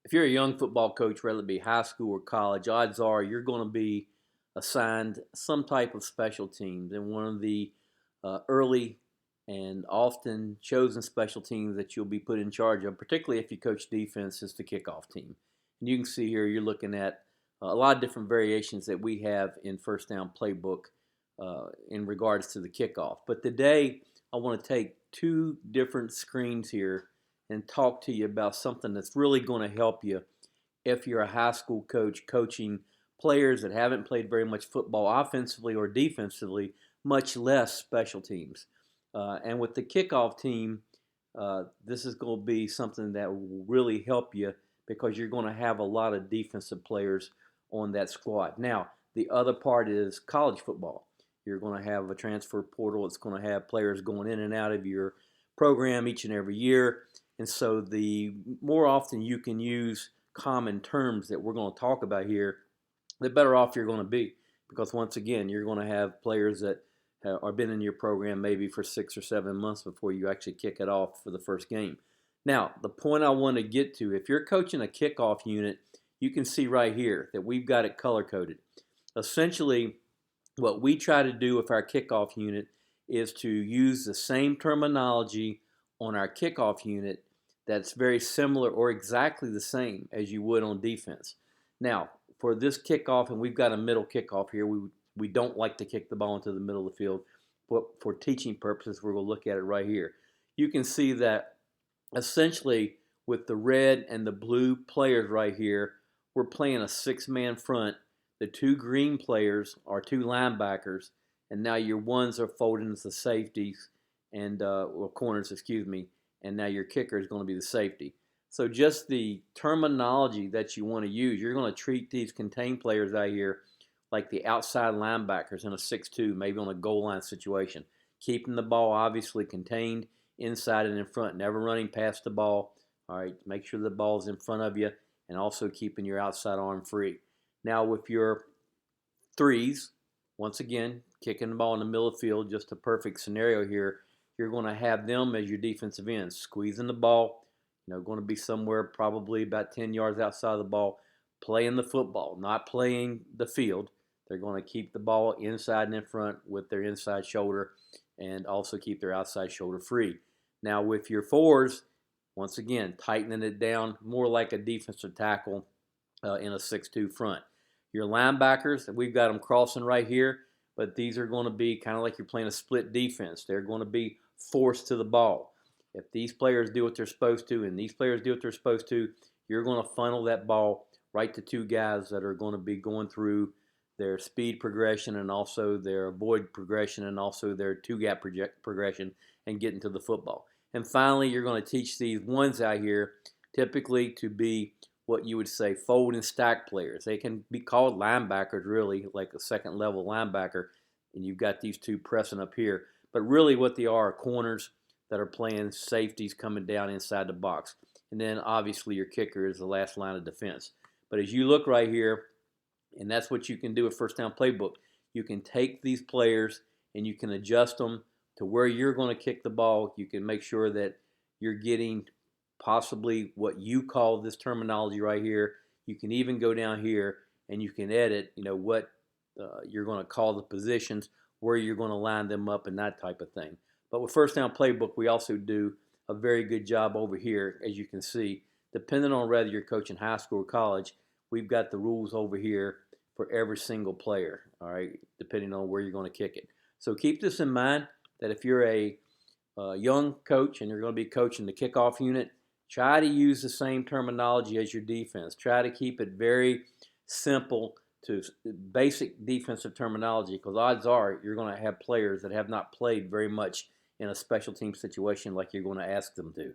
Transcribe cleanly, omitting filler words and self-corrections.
if you're a young football coach, whether it be high school or college, odds are you're going to be assigned some type of special teams. And one of the early and often chosen special teams that you'll be put in charge of, particularly if you coach defense, is the kickoff team. And you can see here you're looking at a lot of different variations that we have in FirstDown playbook in regards to the kickoff. But today, I want to take two different screens here and talk to you about something that's really going to help you if you're a high school coach coaching players that haven't played very much football offensively or defensively, much less special teams. And with the kickoff team, this is going to be something that will really help you because you're going to have a lot of defensive players on that squad. Now, the other part is college football. You're going to have a transfer portal. It's going to have players going in and out of your program each and every year. And so the more often you can use common terms that we're going to talk about here, the better off you're going to be. Because once again, you're going to have players that are been in your program maybe for 6 or 7 months before you actually kick it off for the first game. Now, the point I want to get to, if you're coaching a kickoff unit, you can see right here that we've got it color-coded. Essentially, what we try to do with our kickoff unit is to use the same terminology on our kickoff unit that's very similar or exactly the same as you would on defense. Now, for this kickoff, and we've got a middle kickoff here, we don't like to kick the ball into the middle of the field, but for teaching purposes, we're going to look at it right here. You can see that essentially with the red and the blue players right here, we're playing a six-man front. The two green players are two linebackers, and now your ones are folded into the safeties and corners, excuse me, and now your kicker is going to be the safety. So just the terminology that you want to use, you're going to treat these contained players out here like the outside linebackers in a 6-2, maybe on a goal line situation. Keeping the ball obviously contained inside and in front, never running past the ball. All right, make sure the ball's in front of you and also keeping your outside arm free. Now with your threes, once again, kicking the ball in the middle of the field, just a perfect scenario here. You're going to have them as your defensive ends, squeezing the ball, going to be somewhere probably about 10 yards outside of the ball, playing the football, not playing the field. They're going to keep the ball inside and in front with their inside shoulder and also keep their outside shoulder free. Now with your fours, once again, tightening it down more like a defensive tackle in a 6-2 front. Your linebackers, we've got them crossing right here, but these are going to be kind of like you're playing a split defense. They're going to be forced to the ball. If these players do what they're supposed to and these players do what they're supposed to, you're going to funnel that ball right to two guys that are going to be going through their speed progression and also their avoid progression and also their two-gap progression and getting to the football. And finally, you're going to teach these ones out here typically to be what you would say fold and stack players. They can be called linebackers, really, like a second-level linebacker, and you've got these two pressing up here. But really what they are corners that are playing safeties coming down inside the box. And then obviously your kicker is the last line of defense. But as you look right here, and that's what you can do with FirstDown Playbook, you can take these players and you can adjust them to where you're going to kick the ball. You can make sure that you're getting possibly what you call this terminology right here. You can even go down here and you can edit, what you're going to call the positions, where you're going to line them up and that type of thing. But with FirstDown Playbook, we also do a very good job over here, as you can see. Depending on whether you're coaching high school or college, we've got the rules over here for every single player, all right, depending on where you're going to kick it. So keep this in mind that if you're a young coach and you're going to be coaching the kickoff unit, try to use the same terminology as your defense. Try to keep it very simple to basic defensive terminology because odds are you're going to have players that have not played very much in a special team situation like you're going to ask them to.